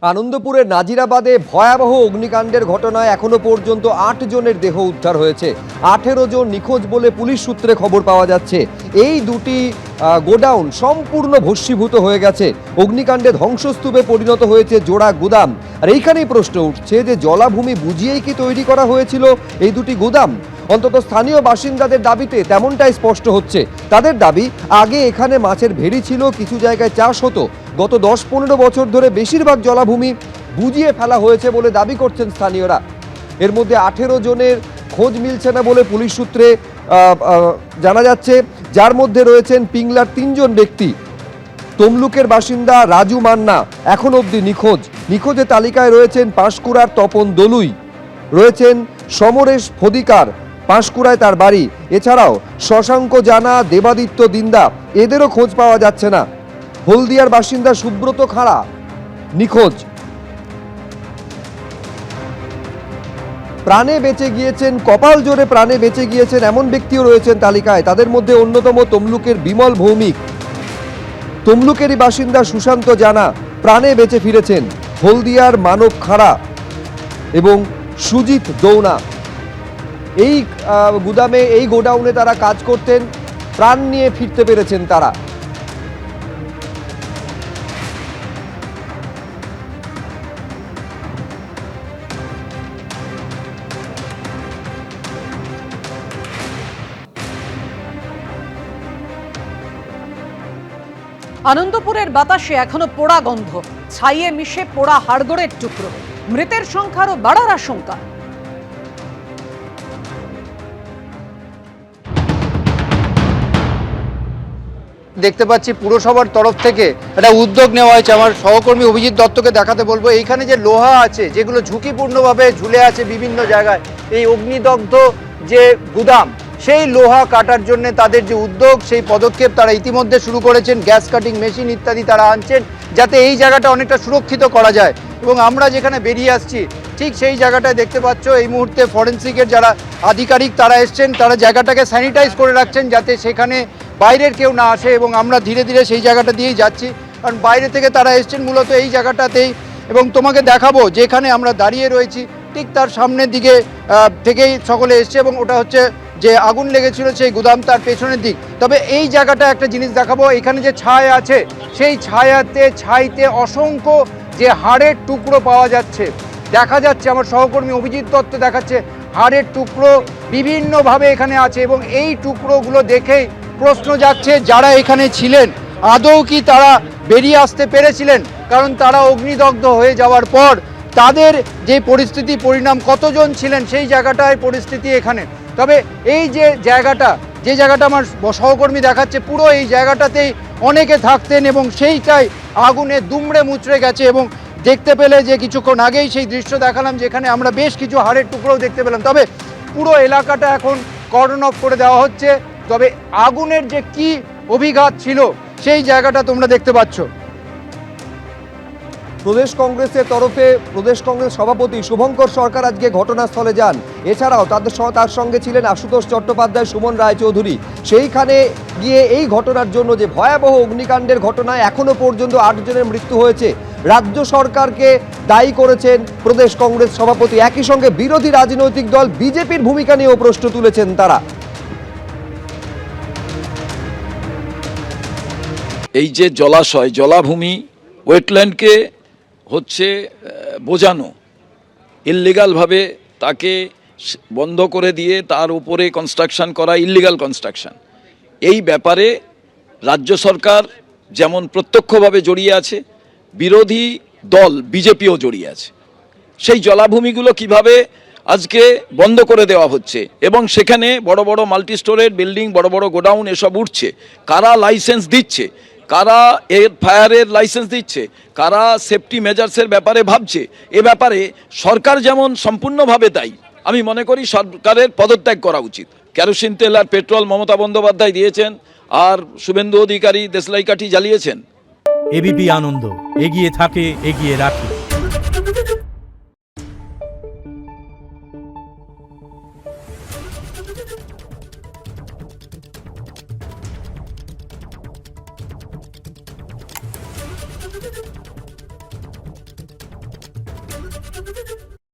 আনন্দপুরের নাজিরাবাদে ভয়াবহ অগ্নিকাণ্ডের ঘটনায় এখনো পর্যন্ত ৮ জনের দেহ উদ্ধার হয়েছে। ১৮ জন নিখোঁজ বলে পুলিশ সূত্রে খবর পাওয়া যাচ্ছে। এই দুটি গোডাউন সম্পূর্ণ ভস্মীভূত হয়ে গেছে। অগ্নিকাণ্ডে ধ্বংসস্তূপে পরিণত হয়েছে জোড়া গুদাম। আর এইখানেই প্রশ্ন উঠছে যে জলাভূমি বুঝিয়েই কি তৈরি করা হয়েছিল এই দুটি গুদাম? অন্তত স্থানীয় বাসিন্দাদের দাবিতে তেমনটাই স্পষ্ট হচ্ছে। তাদের দাবি, আগে এখানে মাছের ভেড়ি ছিল, কিছু জায়গায় চাষ হতো। গত ১০-১৫ বছর ধরে বেশিরভাগ জলাভূমি বুঝিয়ে ফেলা হয়েছে বলে দাবি করছেন স্থানীয়রা। এর মধ্যে ১৮ জনের খোঁজ মিলছে না বলে পুলিশ সূত্রে জানা যাচ্ছে, যার মধ্যে রয়েছেন পিংলার ৩ জন ব্যক্তি। তমলুকের বাসিন্দা রাজু মান্না এখন অবধি নিখোঁজ। নিখোঁজের তালিকায় রয়েছেন পাঁশকুড়ার তপন দলুই, রয়েছেন সমরেশ ফদিকার, পাঁশকুড়ায় তার বাড়ি। এছাড়াও শশাঙ্ক জানা, দেবাদিত্য দিন্দা, এদেরও খোঁজ পাওয়া যাচ্ছে না। হলদিয়ার বাসিন্দা সুব্রত খাঁড়া নিখোঁজ। প্রাণে বেঁচে গিয়েছেন, কপাল জোরে প্রাণে বেঁচে গিয়েছেন এমন ব্যক্তিও রয়েছেন তালিকায়। তাদের মধ্যে অন্যতম তমলুকের বিমল ভৌমিক। তমলুকেরই বাসিন্দা সুশান্ত জানা প্রাণে বেঁচে ফিরেছেন। হলদিয়ার মানব খাঁড়া এবং সুজিত দৌনা এই গুদামে, এই গোডাউনে তারা কাজ করতেন, প্রাণ নিয়ে ফিরতে পেরেছেন তারা। আনন্দপুরের বাতাসে এখনো পোড়া গন্ধ, ছাইয়ে মিশে পোড়া হাড়গোড়ের টুকরো। মৃতের সংখ্যা আরো বাড়ার আশঙ্কা। দেখতে পাচ্ছি পুরসভার তরফ থেকে একটা উদ্যোগ নেওয়া হয়েছে। আমার সহকর্মী অভিজিৎ দত্তকে দেখাতে বলবো, এইখানে যে লোহা আছে যেগুলো ঝুঁকিপূর্ণভাবে ঝুলে আছে বিভিন্ন জায়গায়, এই অগ্নিদগ্ধ যে গুদাম, সেই লোহা কাটার জন্য তাদের যে উদ্যোগ, সেই পদক্ষেপ তারা ইতিমধ্যে শুরু করেছেন। গ্যাস কাটিং মেশিন ইত্যাদি তারা আনছেন যাতে এই জায়গাটা অনেকটা সুরক্ষিত করা যায়। এবং আমরা যেখানে বেরিয়ে আসছি ঠিক সেই জায়গাটায় দেখতে পাচ্ছ এই মুহূর্তে ফরেন্সিকের যারা আধিকারিক তারা এসছেন, তারা জায়গাটাকে স্যানিটাইজ করে রাখছেন যাতে সেখানে বাইরের কেউ না আসে। এবং আমরা ধীরে ধীরে সেই জায়গাটা দিয়েই যাচ্ছি, কারণ বাইরে থেকে তারা এসছেন মূলত এই জায়গাটাতেই। এবং তোমাকে দেখাবো যেখানে আমরা দাঁড়িয়ে রয়েছি ঠিক তার সামনের দিকে থেকেই সকলে এসছে, এবং ওটা হচ্ছে যে আগুন লেগেছিল সেই গুদাম, তার পেছনের দিক। তবে এই জায়গাটা একটা জিনিস দেখাবো, এখানে যে ছায়া আছে সেই ছাইতে অসংখ্য যে হাড়ের টুকরো পাওয়া যাচ্ছে, দেখা যাচ্ছে। আমার সহকর্মী অভিজিৎ দত্ত দেখাচ্ছে হাড়ের টুকরো বিভিন্নভাবে এখানে আছে। এবং এই টুকরোগুলো দেখেই প্রশ্ন যাচ্ছে, যারা এখানে ছিলেন আদৌ কি তারা বেরিয়ে আসতে পেরেছিলেন? কারণ তারা অগ্নিদগ্ধ হয়ে যাওয়ার পর তাদের যে পরিস্থিতি, পরিণাম, কতজন ছিলেন সেই জায়গাটায় পরিস্থিতি এখানে। তবে এই যে জায়গাটা আমার সহকর্মী দেখাচ্ছে, পুরো এই জায়গাটাতেই অনেকে থাকতেন এবং সেইটাই আগুনে দুমড়ে মুচড়ে গেছে। এবং দেখতে পেলে যে কিছুক্ষণ আগেই সেই দৃশ্য দেখালাম যেখানে আমরা বেশ কিছু হাড়ের টুকরোও দেখতে পেলাম। তবে পুরো এলাকাটা এখন কর্ডন অফ করে দেওয়া হচ্ছে। তবে আগুনের যে কি অভিঘাত ছিল সেই জায়গাটা তোমরা দেখতে পাচ্ছ। প্রদেশ কংগ্রেসের তরফে প্রদেশ কংগ্রেস সভাপতি শুভঙ্কর সরকার আজকে ঘটনাস্থলে যান। এছাড়াও তার সঙ্গে ছিলেন আশুতোষ চট্টোপাধ্যায়, সুমন রায়চৌধুরী। সেইখানে গিয়ে এই ঘটনার জন্য, যে ভয়াবহ অগ্নিকাণ্ডের ঘটনায় এখনো পর্যন্ত ৮ জনের মৃত্যু হয়েছে, রাজ্য সরকারকে দায়ী করেছেন প্রদেশ কংগ্রেস সভাপতি। একই সঙ্গে বিরোধী রাজনৈতিক দল বিজেপির ভূমিকা নিয়েও প্রশ্ন তুলেছেন তারা। এই যে জলাশয়, জলাভূমি, ওয়েটল্যান্ডকে হচ্ছে বোঝানো, ইল্লিগালভাবে তাকে বন্ধ করে দিয়ে তার উপরে কনস্ট্রাকশন করা, ইল্লিগাল কনস্ট্রাকশন। এই ব্যাপারে রাজ্য সরকার যেমন প্রত্যক্ষভাবে জড়িয়ে আছে, বিরোধী দল বিজেপিও জড়িয়ে আছে। সেই জলাভূমিগুলো কিভাবে আজকে বন্ধ করে দেওয়া হচ্ছে এবং সেখানে বড় বড় মাল্টি স্টোরের বিল্ডিং, বড় বড় গোডাউন এসব উঠছে। কারা লাইসেন্স দিচ্ছে, কারা এর ফায়ারের লাইসেন্স দিচ্ছে, কারা সেফটি মেজার্সের ব্যাপারে ভাবছে, এ ব্যাপারে সরকার যেমন সম্পূর্ণভাবে দায়ী, আমি মনে করি সরকারের পদত্যাগ করা উচিত। কেরোসিন তেল আর পেট্রোল মমতা বন্দ্যোপাধ্যায় দিয়েছেন, আর শুভেন্দু অধিকারী দেশলাই কাঠি জ্বালিয়েছেন। এবিপি আনন্দ, এগিয়ে থাকে, এগিয়ে রাখে।